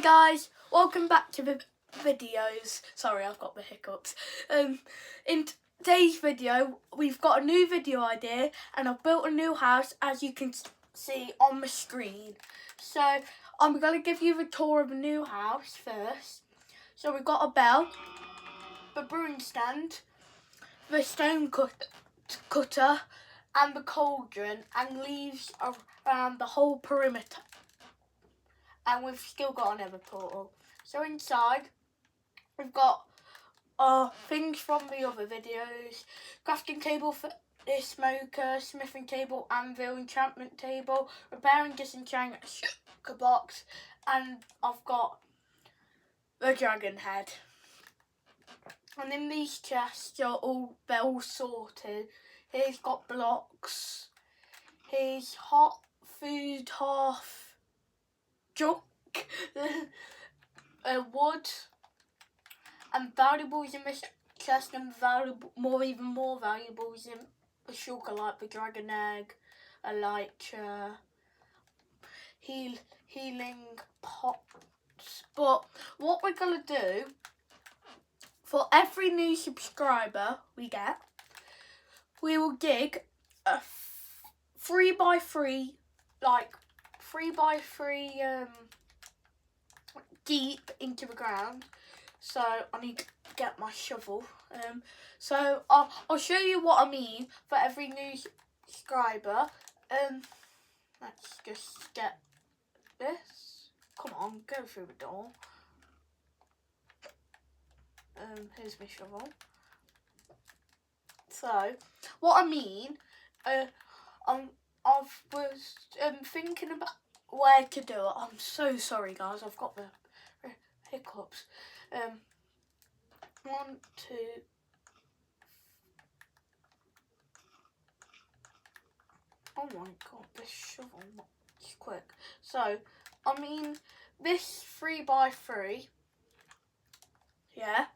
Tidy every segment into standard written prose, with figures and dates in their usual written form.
Guys, welcome back to the videos. Sorry, I've got the hiccups. In today's video, we've got a new video idea and I've built a new house, as you can see on the screen. So I'm going to give you the tour of the new house first. So we've got a bell, the brewing stand, the stone cutter and the cauldron, and leaves around the whole perimeter. And we've still got another portal. So inside, we've got things from the other videos: crafting table for the smoker, smithing table, anvil, enchantment table, repairing disenchantment sugar box, and I've got the dragon head. And in these chests, they're all sorted. Here's got blocks. Here's hot food, half junk, wood, and valuables in this chest, and even more valuables in the sugar, like the dragon egg, a lighter, healing pots. But what we're gonna do, for every new subscriber we get, we will dig a 3x3, like 3x3 deep into the ground. So I need to get my shovel. So I'll show you what I mean for every new subscriber. Let's just get this. Come on, go through the door. Here's my shovel. So what I mean, I was thinking about where to do it. I'm so sorry, guys. I've got the hiccups. 1, 2. Oh my god, this shovel is quick. So I mean, this 3x3. Yeah.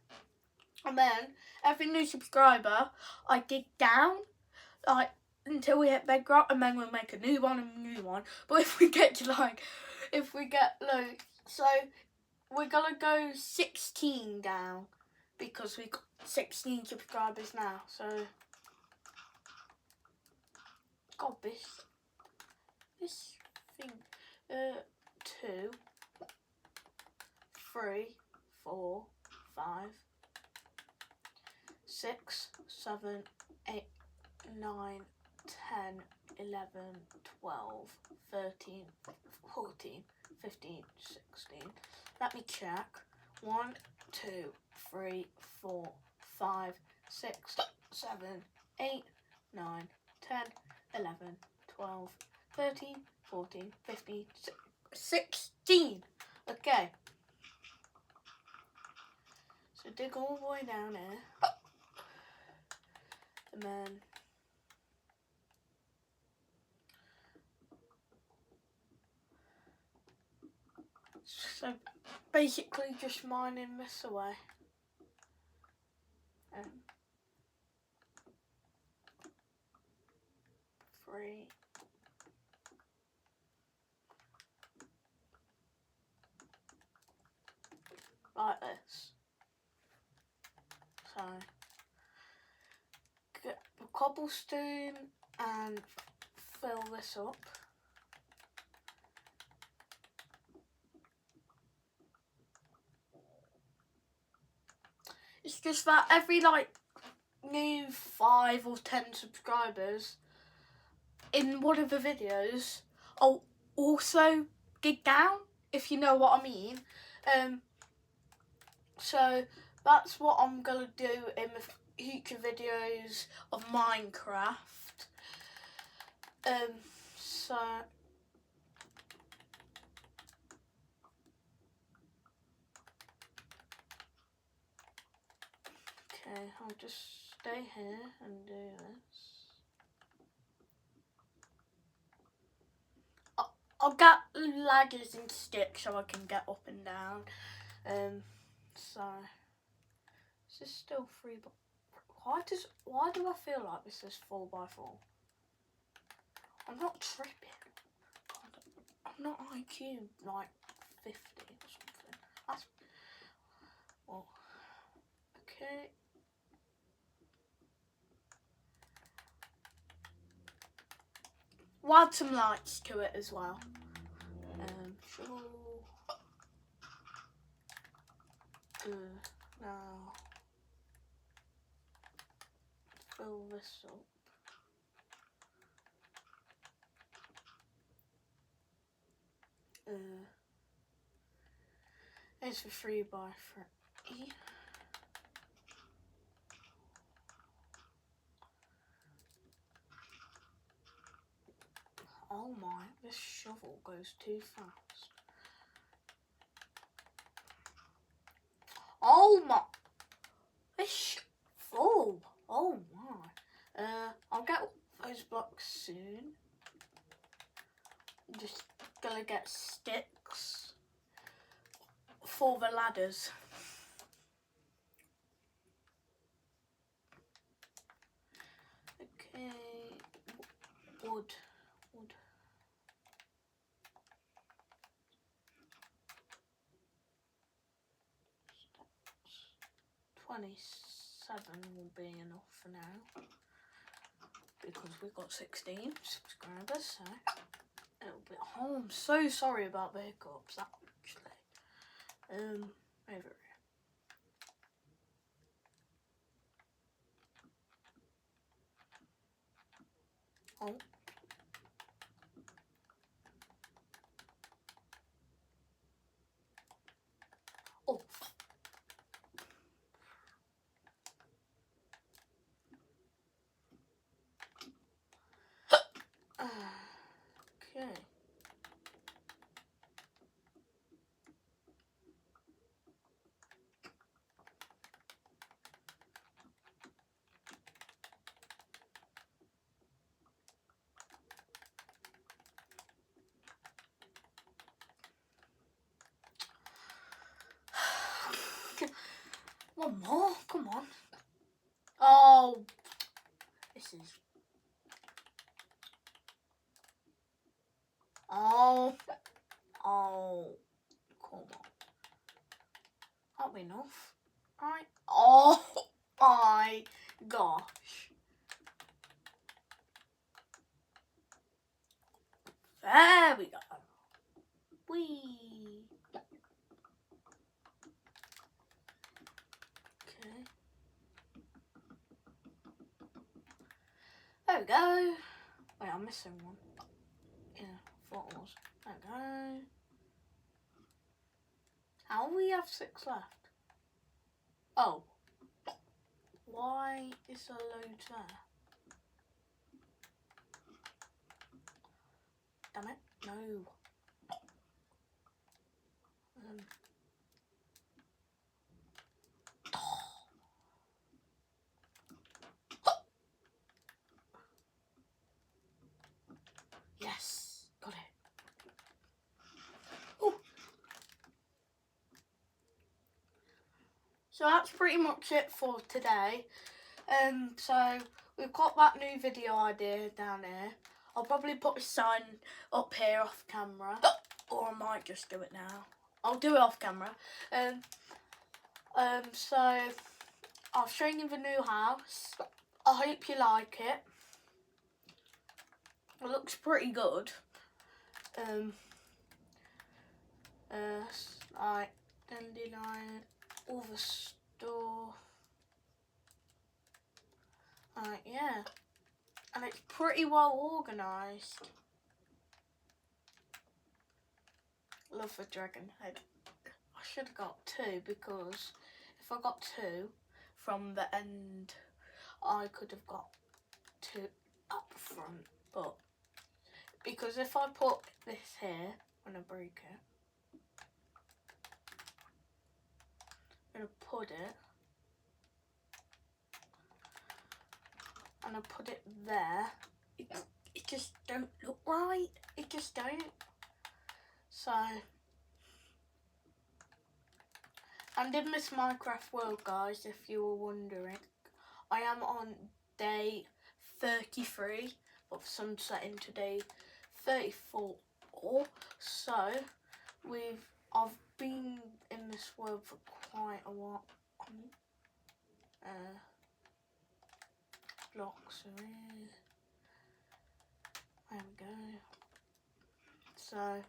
And then every new subscriber, I dig down, like, until we hit bedrock, and then we'll make a new one and a new one. But if we get low, so we're gonna go 16 down, because we've got 16 subscribers now. So God, this thing, 2, 3, 4, 5, 6, 7, 8, 9, 10, 11, 12, 13, 14, 15, 16. Let me check. 1, 2, 3, 4, 5, 6, 7, 8, 9, 10, 11, 12, 13, 14, 15, 16. Okay. So dig all the way down here. And then so basically just mining this away. 3. Like this. So get the cobblestone and fill this up. It's just that every new 5 or 10 subscribers, in one of the videos, I'll also dig down, if you know what I mean. So that's what I'm gonna do in the future videos of Minecraft. So okay, I'll just stay here and do this. I'll get ladders and sticks so I can get up and down. So this is still 3. Why do I feel like this is 4x4? I'm not tripping. God, I'm not IQ like 50 or something. We'll add some lights to it as well. Shovel. Now fill this up. It's a 3x3. Oh my, this shovel goes too fast. Oh my, this full. Oh my. I'll get those blocks soon. I'm just gonna get sticks for the ladders. Okay, wood. 27 will be enough for now because we've got 16 subscribers, so it'll be. Oh, I'm so sorry about the hiccups actually. Over here. Oh. Oh. Okay. One more, come on. Oh, this is. Oh, come on. That'll be enough, right? Oh my gosh. There we go. Whee. Okay. There we go. Wait, I'm missing one. Yeah, I thought it was. There we go. How do we have 6 left? Oh. Why is there loads there? Damn it. No. Yes, got it. Ooh. So that's pretty much it for today. So we've got that new video idea down here. I'll probably put a sign up here off camera, or I might just do it now. I'll do it off camera. So I'll show you the new house. I hope you like it. It looks pretty good. Like dandelion, all the stuff. Yeah, and it's pretty well organised. Love the dragon head. I should have got 2 because if I got 2 from the end, I could have got 2 up front. But because if I put this here when I break it, I'm gonna put it. And I put it there, it just don't look right. It just don't. So, and in this Minecraft world, guys, if you were wondering, I am on day 33, but the sun's setting to day 34. So, I've been in this world for quite a while. Blocks are in. There we go. So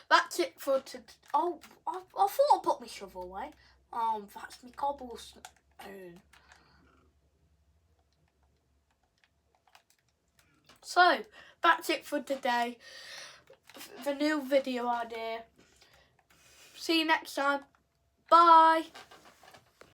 that's it for today. Oh, I thought I put my shovel away. That's my cobblestone. So that's it for today. The new video idea. See you next time. Bye.